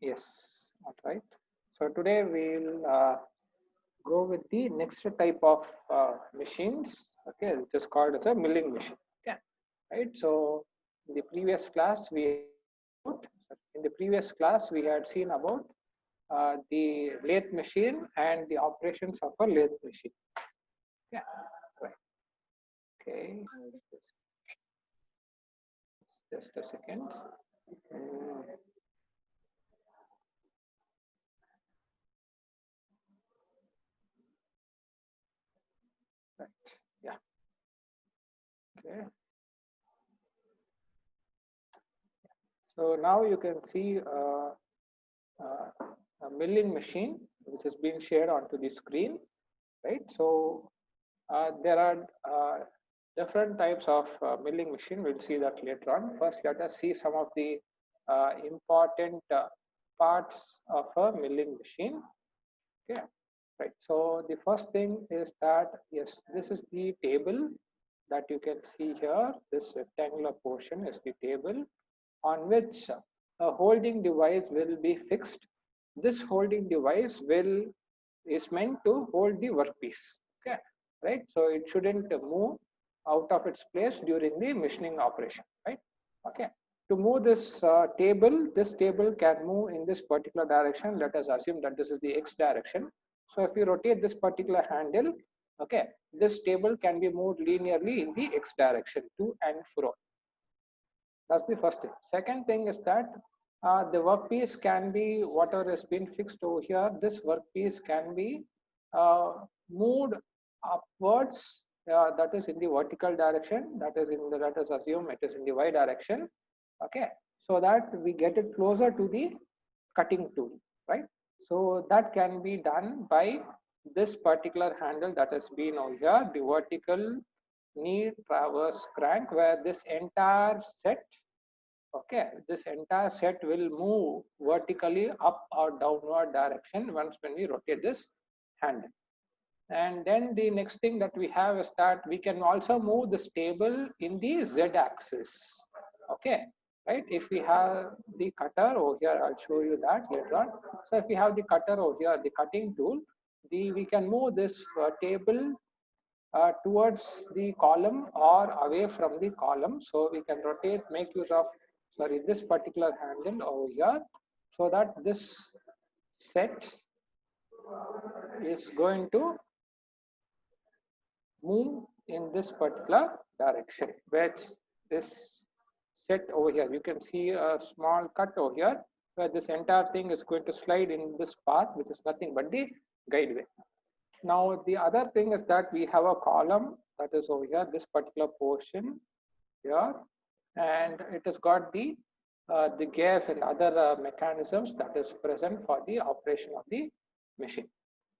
Yes, all right. So today we'll go with the next type of machines, okay, which is called as a milling machine. Okay, right. So in the previous class we had seen about the lathe machine and the operations of a lathe machine. Yeah, right. Okay, just a second. Mm, right. Yeah. Okay. So now you can see uh, a milling machine which is being shared onto the screen, right? So there are different types of milling machine. We'll see that later on. First, let us see some of the important parts of a milling machine. Okay, right. So the first thing is that, yes, this is the table that you can see here. This rectangular portion is the table on which a holding device will be fixed. This holding device is meant to hold the workpiece. Okay, right? So it shouldn't move out of its place during the machining operation, right? Okay. To move this table can move in this particular direction. Let us assume that this is the X direction. So if you rotate this particular handle, okay, this table can be moved linearly in the X direction to and fro. That's the first thing. Second thing is that the workpiece can be, whatever has been fixed over here, this workpiece can be moved upwards, that is in the vertical direction, let us assume it is in the Y direction, okay, so that we get it closer to the cutting tool, right? So that can be done by this particular handle that has been over here, the vertical knee traverse crank, where this entire set, okay, this entire set will move vertically up or downward direction once when we rotate this handle. And then the next thing that we have is that we can also move this table in the Z axis. Okay, right? If we have the cutter over here, I'll show you that later on. So if we have the cutter over here, the cutting tool, we can move this table towards the column or away from the column. So we can rotate, make use of, sorry, this particular handle over here, so that this set is going to move in this particular direction, which this set over here, you can see a small cut over here where this entire thing is going to slide in this path, which is nothing but the guideway. Now the other thing is that we have a column that is over here, this particular portion here, and it has got the gears and other mechanisms that is present for the operation of the machine.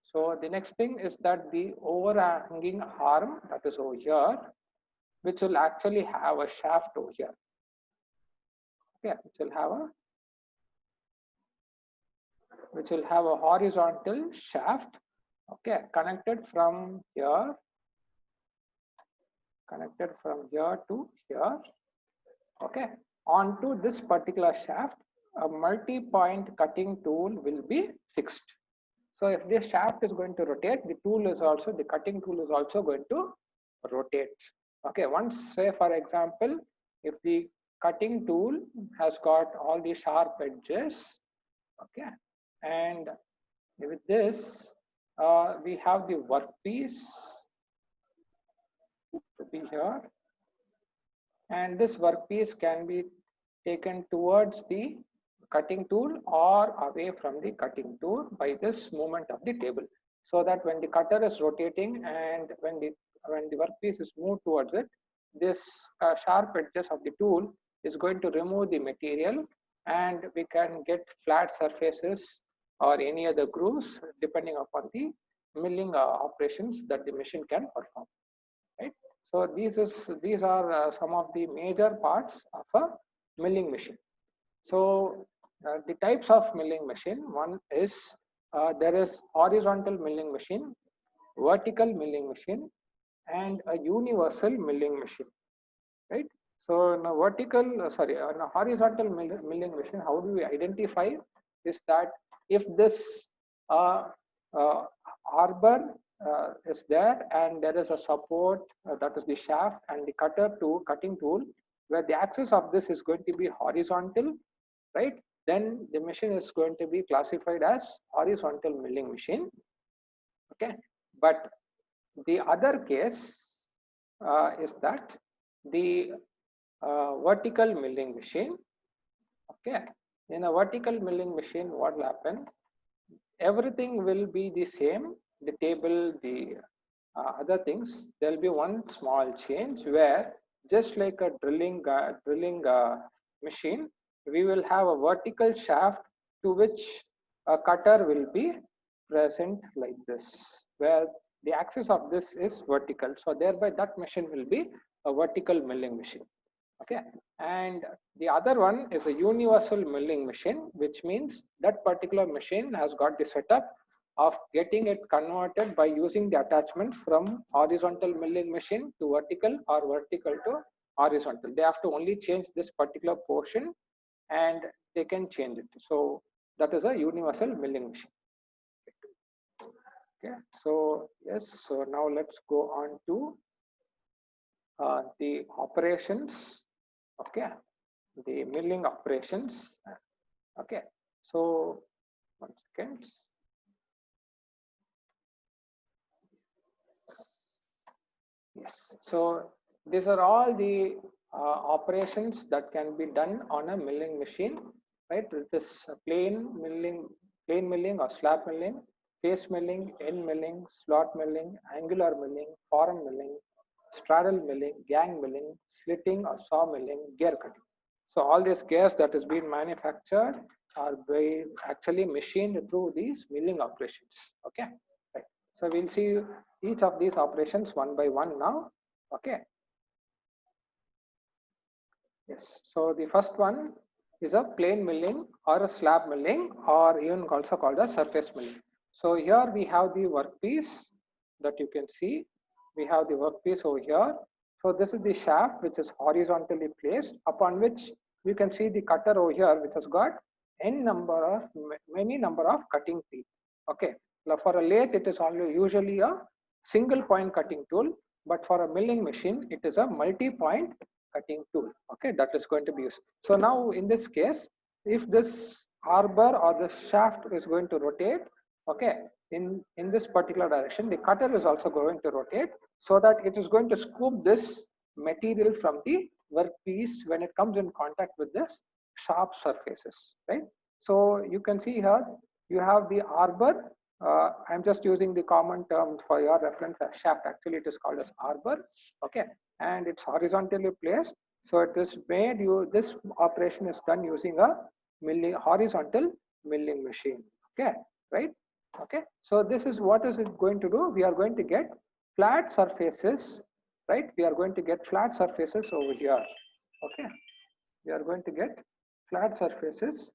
So the next thing is that the overhanging arm that is over here, which will actually have a shaft over here. Okay, which will have a horizontal shaft, okay, connected from here to here, okay. Onto this particular shaft, a multi-point cutting tool will be fixed. So if this shaft is going to rotate, the cutting tool is also going to rotate. Okay, once, say for example, if the cutting tool has got all the sharp edges, okay, and with this, we have the workpiece to be here, and this workpiece can be taken towards the cutting tool or away from the cutting tool by this movement of the table, so that when the cutter is rotating and when the workpiece is moved towards it, this sharp edges of the tool is going to remove the material, and we can get flat surfaces or any other grooves depending upon the milling operations that the machine can perform, right? So these are some of the major parts of a milling machine. So the types of milling machine, one is there is horizontal milling machine, vertical milling machine, and a universal milling machine, right? So in a horizontal milling machine, how do we identify is that if this arbor is there and there is a support, that is the shaft, and the cutting tool, where the axis of this is going to be horizontal, right? Then the machine is going to be classified as horizontal milling machine. Okay, but the other case is that the vertical milling machine. Okay, in a vertical milling machine, what will happen? Everything will be the same, the table, the other things. There will be one small change where, just like a drilling machine, we will have a vertical shaft to which a cutter will be present like this, where the axis of this is vertical. So thereby that machine will be a vertical milling machine. Okay, and the other one is a universal milling machine, which means that particular machine has got the setup of getting it converted by using the attachments from horizontal milling machine to vertical or vertical to horizontal. They have to only change this particular portion and they can change it. So that is a universal milling machine. Okay, so yes, so now let's go on to the operations. Okay, the milling operations. Okay, so 1 second. Yes, so these are all the operations that can be done on a milling machine, right? This plain milling or slab milling, face milling, end milling, slot milling, angular milling, form milling, straddle milling, gang milling, slitting or saw milling, gear cutting. So all these gears that is being manufactured are actually machined through these milling operations. Okay, right. So we'll see each of these operations one by one now. Okay. Yes. So the first one is a plain milling or a slab milling, or even also called a surface milling. So here we have the workpiece that you can see. We have the workpiece over here. So this is the shaft which is horizontally placed, upon which you can see the cutter over here, which has got many number of cutting teeth. Okay. Now for a lathe, it is only usually a single point cutting tool, but for a milling machine, it is a multi-point cutting tool. Okay, that is going to be used. So now in this case, if this arbor or the shaft is going to rotate, okay, in this particular direction, the cutter is also going to rotate, so that it is going to scoop this material from the workpiece when it comes in contact with this sharp surfaces, right? So you can see here you have the arbor. I'm just using the common term for your reference as shaft. Actually, it is called as arbor. Okay, and it's horizontally placed. So it is made. This operation is done using a horizontal milling machine. Okay, right? Okay. So this is what is it going to do? We are going to get flat surfaces, right? We are going to get flat surfaces over here. Okay, we are going to get flat surfaces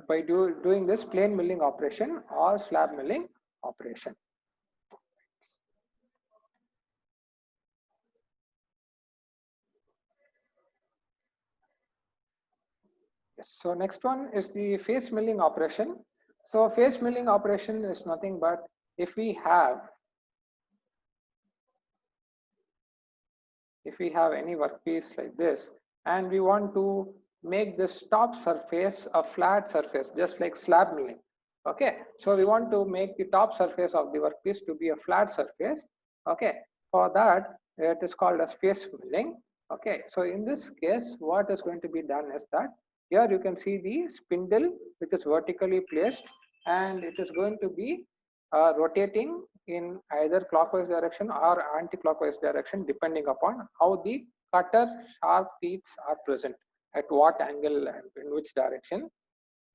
by doing this plain milling operation or slab milling operation. Yes. So next one is the face milling operation. So face milling operation is nothing but if we have any workpiece like this and we want to make this top surface a flat surface, just like slab milling. Okay, so we want to make the top surface of the workpiece to be a flat surface. Okay, for that it is called as face milling. Okay, so in this case, what is going to be done is that here you can see the spindle which is vertically placed and it is going to be rotating in either clockwise direction or anti-clockwise direction depending upon how the cutter sharp teeth are present, at what angle and in which direction,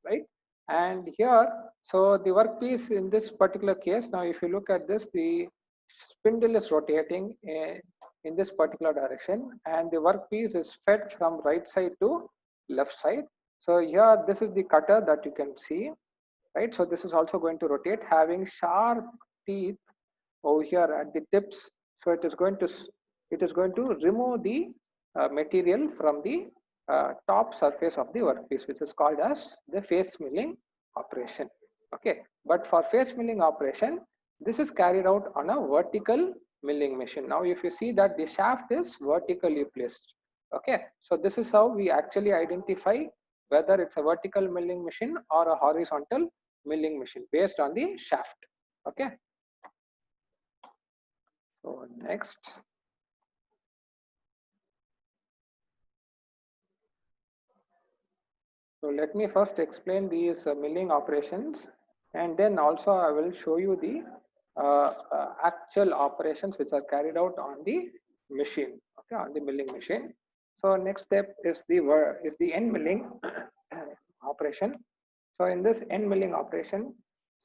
right? And here, so the workpiece in this particular case, now if you look at this, the spindle is rotating in this particular direction and the workpiece is fed from right side to left side. So here this is the cutter that you can see, right? So this is also going to rotate, having sharp teeth over here at the tips. So it is going to remove the material from the top surface of the workpiece, which is called as the face milling operation. Okay, but for face milling operation, this is carried out on a vertical milling machine. Now, if you see that the shaft is vertically placed, okay, so this is how we actually identify whether it's a vertical milling machine or a horizontal milling machine based on the shaft. Okay, so next. So let me first explain these milling operations, and then also I will show you the actual operations which are carried out on the machine, okay, on the milling machine. So next step is the end milling operation. So in this end milling operation,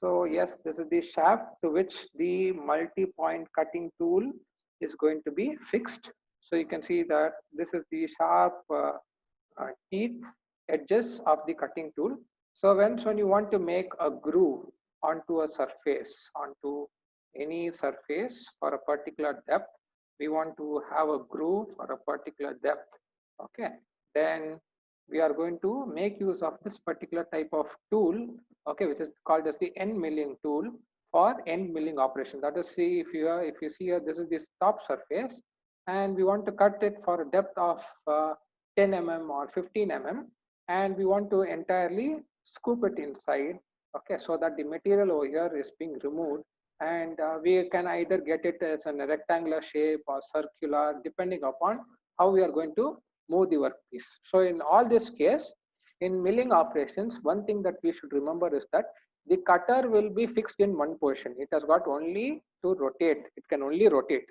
so yes, this is the shaft to which the multi-point cutting tool is going to be fixed. So you can see that this is the sharp teeth edges of the cutting tool. So when you want to make a groove onto a surface, onto any surface for a particular depth, we want to have a groove for a particular depth. Okay, then we are going to make use of this particular type of tool, okay, which is called as the end milling tool for end milling operation. That is, see, if you see here, this is the top surface, and we want to cut it for a depth of 10 mm or 15 mm, and we want to entirely scoop it inside, okay, so that the material over here is being removed, and we can either get it as a rectangular shape or circular, depending upon how we are going to move the workpiece. So in all this case, in milling operations, one thing that we should remember is that the cutter will be fixed in one position. It has got only to rotate. It can only rotate.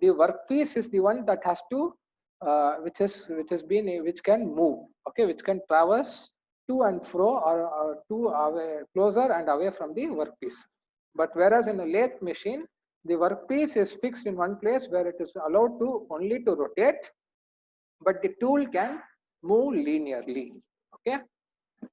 The workpiece is the one that has to which can move, okay, which can traverse to and fro, or to away, closer and away from the workpiece. But whereas in a lathe machine, the workpiece is fixed in one place where it is allowed to only to rotate, but the tool can move linearly. Okay,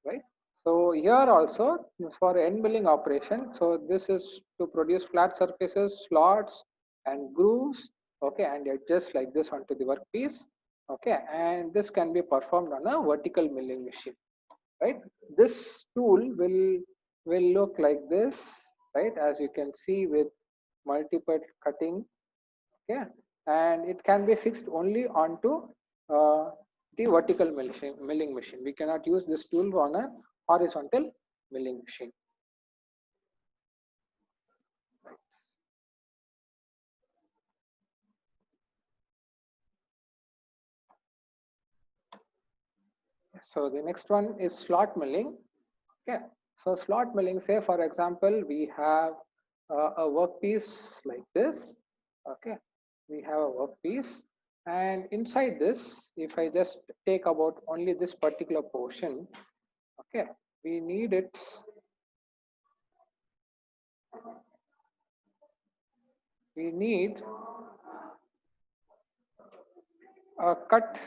right? So here also for end milling operation, so this is to produce flat surfaces, slots and grooves, okay, and adjust like this onto the workpiece, okay, and this can be performed on a vertical milling machine, right? This tool will look like this, right, as you can see, with multiple cutting, okay, and it can be fixed only onto uh, the vertical milling machine. We cannot use this tool on a horizontal milling machine. So the next one is slot milling. Okay, so slot milling, say for example, we have a workpiece like this. Okay, we have a workpiece, and inside this, if I just take about only this particular portion, okay, we need it. We need a cut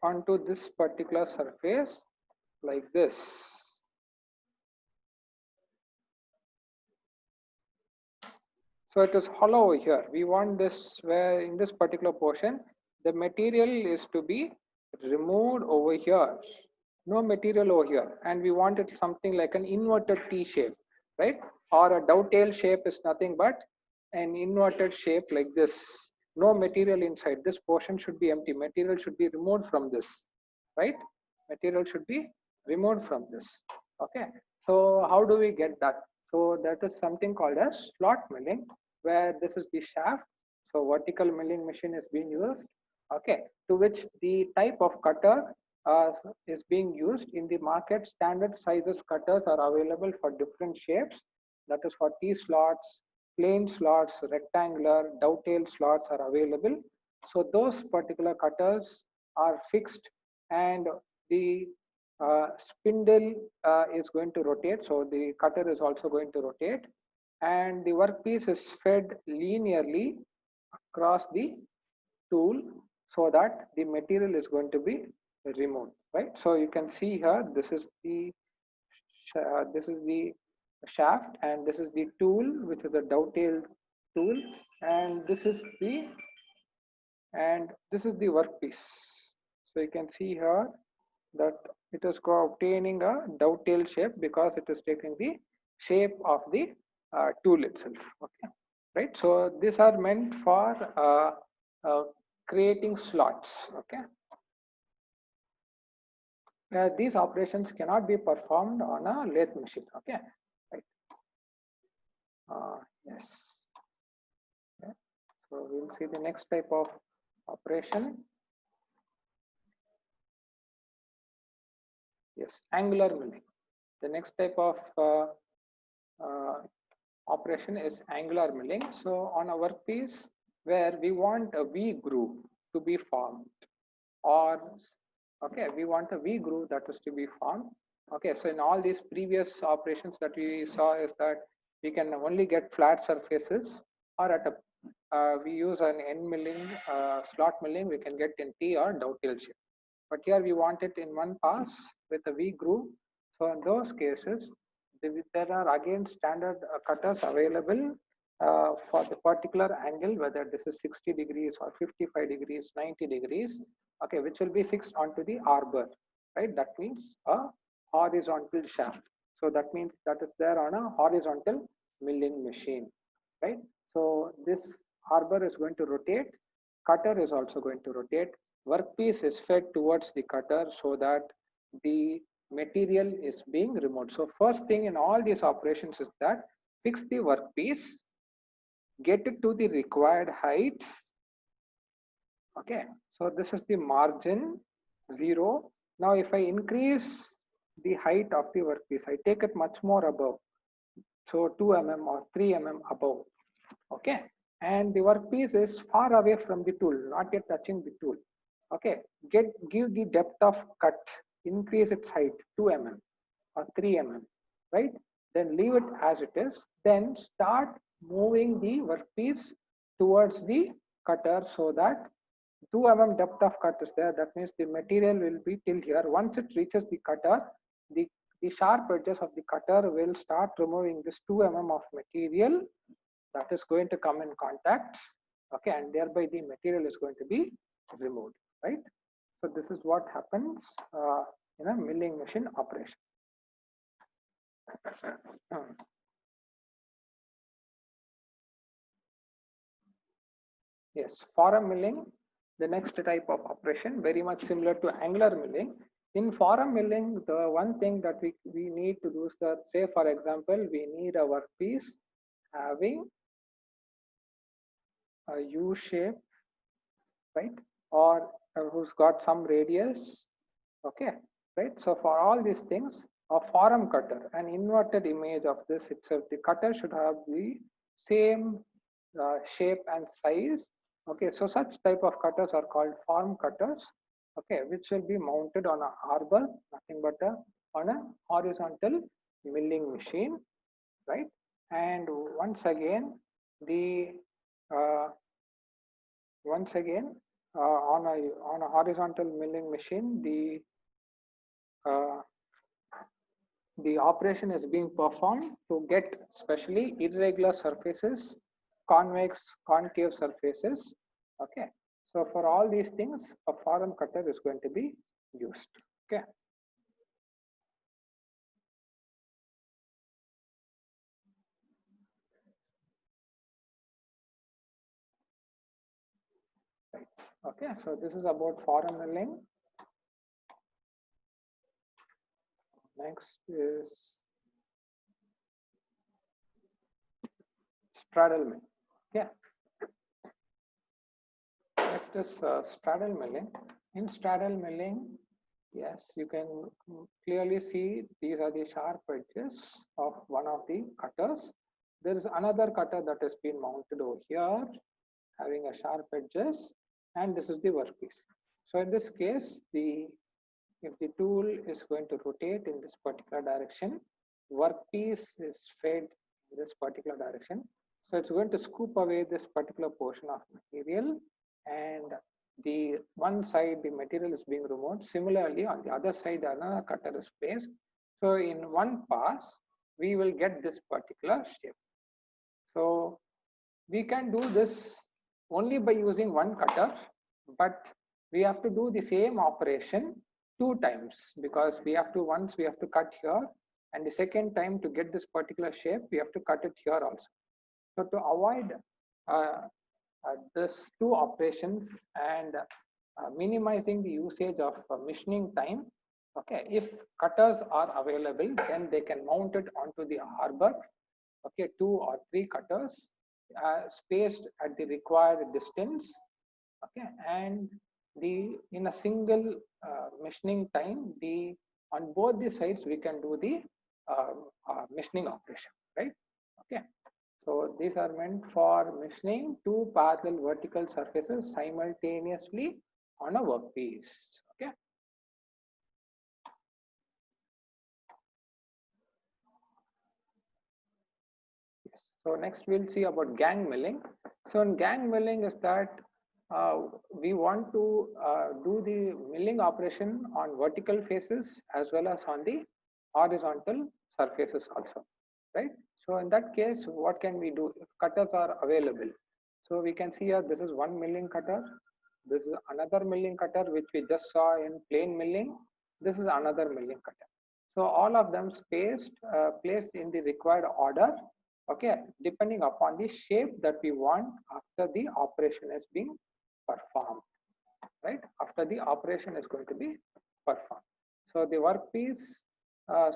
onto this particular surface like this. So it is hollow over here. We want this, where in this particular portion, the material is to be removed over here. No material over here. And we want it something like an inverted T shape, right? Or a dovetail shape is nothing but an inverted shape like this. No material inside. This portion should be empty. Material should be removed from this, right? Material should be removed from this. Okay. So how do we get that? So that is something called as slot milling, where this is the shaft. So vertical milling machine is being used, okay, to which the type of cutter is being used in the market. Standard sizes cutters are available for different shapes. That is for T slots, plain slots, rectangular, dovetail slots are available. So those particular cutters are fixed, and the spindle is going to rotate. So the cutter is also going to rotate, and the workpiece is fed linearly across the tool so that the material is going to be removed, right? So you can see here, this is the shaft, and this is the tool, which is a dovetail tool, and this is the workpiece. So you can see here, that it is obtaining a dovetail shape because it is taking the shape of the tool itself. Okay, right? So these are meant for creating slots. Okay, these operations cannot be performed on a lathe machine. Okay, right? Yes. Okay. So we will see the next type of operation. Yes, angular milling. The next type of operation is angular milling. So on a workpiece where we want a V groove to be formed, or okay, we want a V groove that is to be formed. Okay, so in all these previous operations that we saw is that we can only get flat surfaces, or at a we use an end milling, slot milling, we can get in T or dovetail shape. But here we want it in one pass with a V groove. So in those cases, there are again standard cutters available for the particular angle, whether this is 60 degrees or 55 degrees, 90 degrees, okay, which will be fixed onto the arbor, right? That means a horizontal shaft. So that means that is there on a horizontal milling machine, right? So this arbor is going to rotate, cutter is also going to rotate, workpiece is fed towards the cutter so that the material is being removed. So first thing in all these operations is that fix the workpiece, get it to the required height. Okay, so this is the margin 0. Now if I increase the height of the workpiece, I take it much more above, so 2 mm or 3 mm above. Okay, and the workpiece is far away from the tool, not yet touching the tool. Okay, give the depth of cut, increase its height 2 mm or 3 mm, right? Then leave it as it is, then start moving the workpiece towards the cutter so that 2 mm depth of cut is there. That means the material will be till here. Once it reaches the cutter, the sharp edges of the cutter will start removing this 2 mm of material that is going to come in contact, okay, and thereby the material is going to be removed, right? So this is what happens in a milling machine operation. Yes, forum milling, the next type of operation, very much similar to angular milling. In forum milling, the one thing that we need to do is that, say for example, we need a workpiece having a U shape, right? Or who's got some radius, okay, right? So for all these things, a forum cutter, an inverted image of this itself, the cutter should have the same shape and size. Okay, so such type of cutters are called forum cutters, okay, which will be mounted on a arbor, nothing but on a horizontal milling machine, right? And the uh, once again on a horizontal milling machine, uh, the operation is being performed to get especially irregular surfaces, convex, concave surfaces. Okay, so for all these things, a forum cutter is going to be used. Okay. Right. Okay, so this is about forum milling. Next is straddle milling. Okay. Next is straddle milling. In straddle milling, yes, you can clearly see these are the sharp edges of one of the cutters. There is another cutter that has been mounted over here, having a sharp edges, and this is the workpiece. So in this case, if the tool is going to rotate in this particular direction, workpiece is fed in this particular direction. So it's going to scoop away this particular portion of material, and the one side the material is being removed. Similarly, on the other side another cutter is placed. So in one pass, we will get this particular shape. So we can do this only by using one cutter, but we have to do the same operation two times, because we have to, once we have to cut here, and the second time to get this particular shape, we have to cut it here also. So to avoid this two operations and minimizing the usage of machining time, okay, if cutters are available, then they can mount it onto the arbor, okay, 2 or 3 cutters spaced at the required distance, okay, and the in a single machining time, the on both the sides we can do the machining operation, right? Okay, so these are meant for machining two parallel vertical surfaces simultaneously on a workpiece. Okay. Yes. So next we'll see about gang milling. So in gang milling is that we want to do the milling operation on vertical faces as well as on the horizontal surfaces also, right? So in that case, what can we do if cutters are available? So we can see here, this is one milling cutter. This is another milling cutter, which we just saw in plane milling. This is another milling cutter. So all of them spaced, placed in the required order, okay, depending upon the shape that we want after the operation is being performed, right? After the operation is going to be performed. So the workpiece,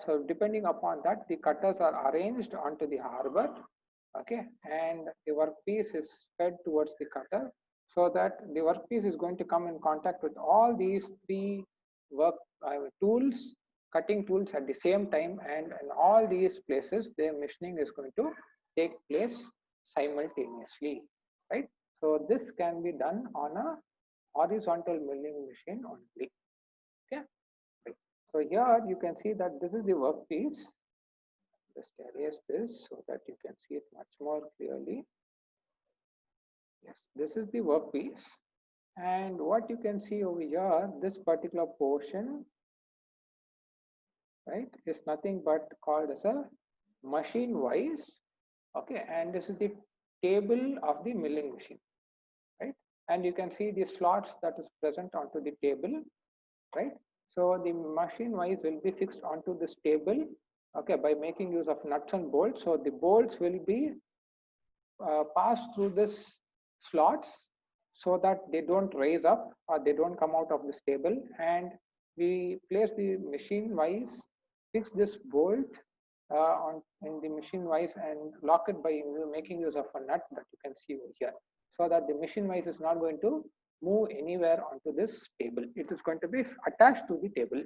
so depending upon that, the cutters are arranged onto the arbor, okay, and the workpiece is fed towards the cutter, so that the workpiece is going to come in contact with all these 3 work tools, cutting tools at the same time, and in all these places, the machining is going to take place simultaneously, right? So this can be done on a horizontal milling machine only. Okay. Right. So here you can see that this is the workpiece. Just erase this so that you can see it much more clearly. Yes, this is the workpiece. And what you can see over here, this particular portion, right, is nothing but called as a machine wise. Okay, and this is the table of the milling machine, right? And you can see the slots that is present onto the table, right? So the machine wise will be fixed onto this table, okay, by making use of nuts and bolts. So the bolts will be passed through this slots so that they don't raise up or they don't come out of this table, and we place the machine wise, fix this bolt on in the machine wise and lock it by making use of a nut that you can see over here, so that the machine wise is not going to move anywhere onto this table. It is going to be attached to the table,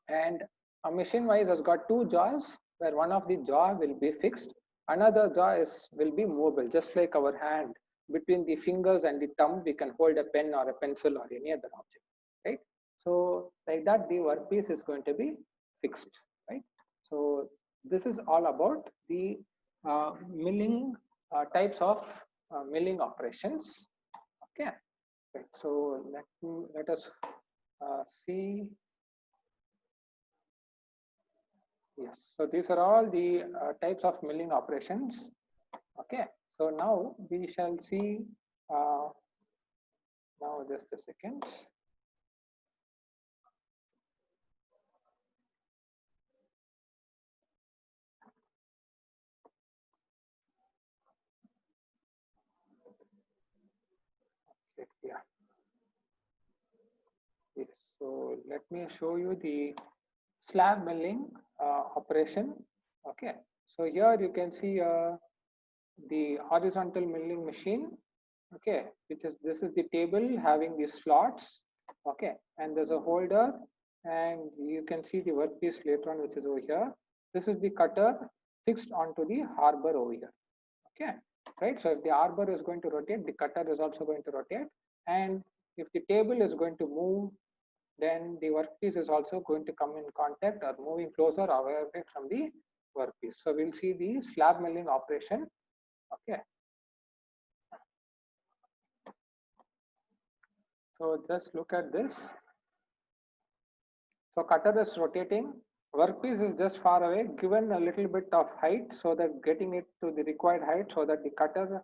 and a machine wise has got 2 jaws, where one of the jaw will be fixed, another jaw will be movable, just like our hand. Between the fingers and the thumb we can hold a pen or a pencil or any other object, right? So like that the workpiece is going to be fixed, right? So this is all about the milling types of milling operations. Okay, right. So let us see. Yes, so these are all the types of milling operations. Okay, so now we shall see, now just a second. Okay, yeah. Yes, so let me show you the slab milling operation. Okay, so here you can see the horizontal milling machine. Okay, which is, this is the table having the slots. Okay, and there's a holder, and you can see the workpiece later on, which is over here. This is the cutter fixed onto the arbor over here. Okay, right? So if the arbor is going to rotate, the cutter is also going to rotate, and if the table is going to move, then the workpiece is also going to come in contact or moving closer or away from the workpiece. So we'll see the slab milling operation. Okay. So just look at this. So cutter is rotating, workpiece is just far away, given a little bit of height, so that getting it to the required height, so that the cutter,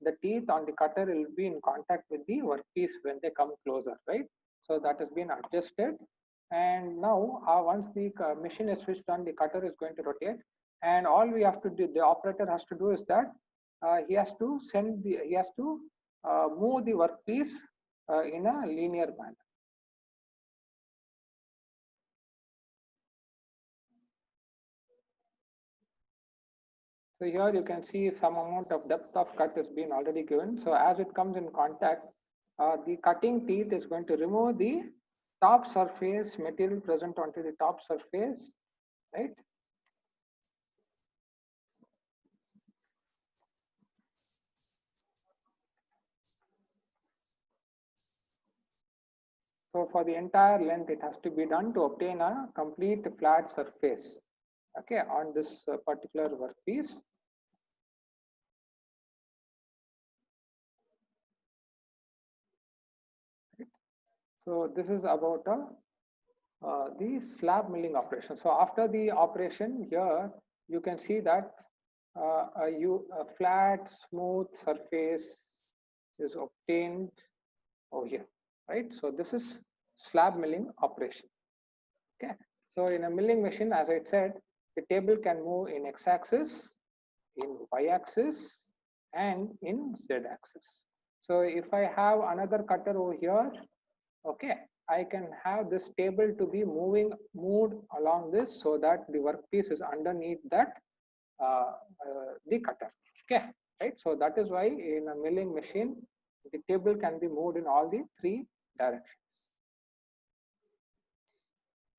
the teeth on the cutter will be in contact with the workpiece when they come closer, right? So that has been adjusted, And now once the machine is switched on, the cutter is going to rotate, and all we have to do, the operator has to do, is that he has to move the workpiece in a linear manner. So here you can see some amount of depth of cut is being already given. So as it comes in contact, the cutting teeth is going to remove the top surface material present onto the top surface, right? So for the entire length, it has to be done to obtain a complete flat surface, okay, on this particular workpiece. So this is about the slab milling operation. So after the operation here, you can see that a flat, smooth surface is obtained over here, right? So this is slab milling operation. Okay. So in a milling machine, as I said, the table can move in x-axis, in y-axis, and in z-axis. So if I have another cutter over here, okay, I can have this table to be moved along this, so that the workpiece is underneath that the cutter. Okay, right. So that is why in a milling machine, the table can be moved in all the three directions.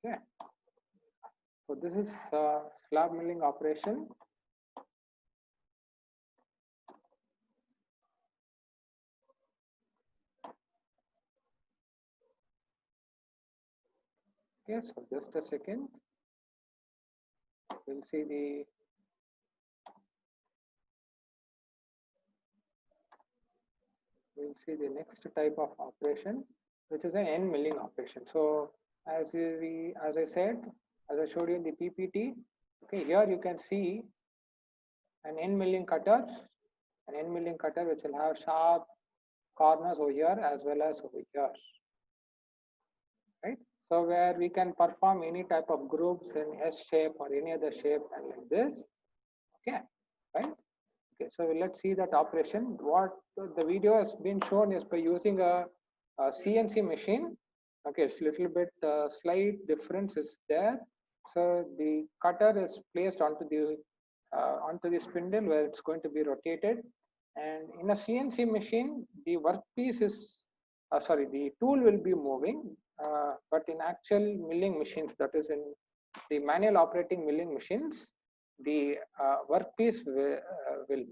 Okay. So this is slab milling operation. Okay, so just a second. We'll see the next type of operation, which is an end milling operation. So as I said, as I showed you in the PPT, okay, here you can see an end milling cutter, which will have sharp corners over here as well as over here, right? So where we can perform any type of groups in S shape or any other shape, and like this, okay, right? Okay, so let's see that operation. What the video has been shown is by using a CNC machine. Okay, it's a little bit slight difference is there. So the cutter is placed onto the spindle where it's going to be rotated, and in a CNC machine, the workpiece is the tool will be moving, but in actual milling machines, that is in the manual operating milling machines, the workpiece will.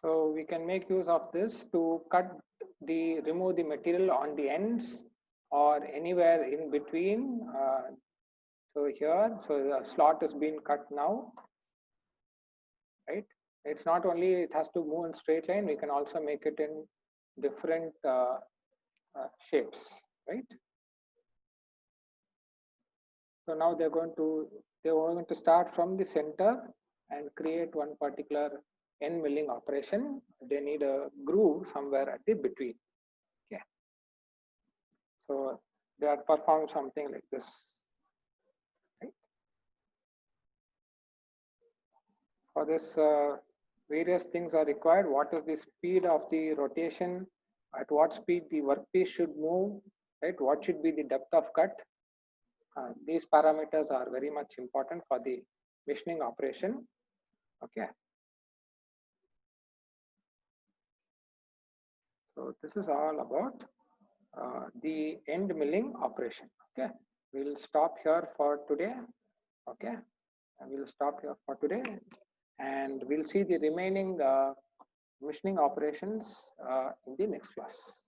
So we can make use of this to remove the material on the ends or anywhere in between. So here, so the slot is being cut now, right? It's not only it has to move in straight line, we can also make it in different shapes, right? So now they're going to start from the center and create one particular end milling operation. They need a groove somewhere at the between. Okay. So they are performing something like this. Right? For this, various things are required. What is the speed of the rotation? At what speed the workpiece should move? Right? What should be the depth of cut? These parameters are very much important for the machining operation. Okay. So this is all about the end milling operation. Okay, we'll stop here for today. Okay, and we'll stop here for today, and we'll see the remaining machining operations in the next class.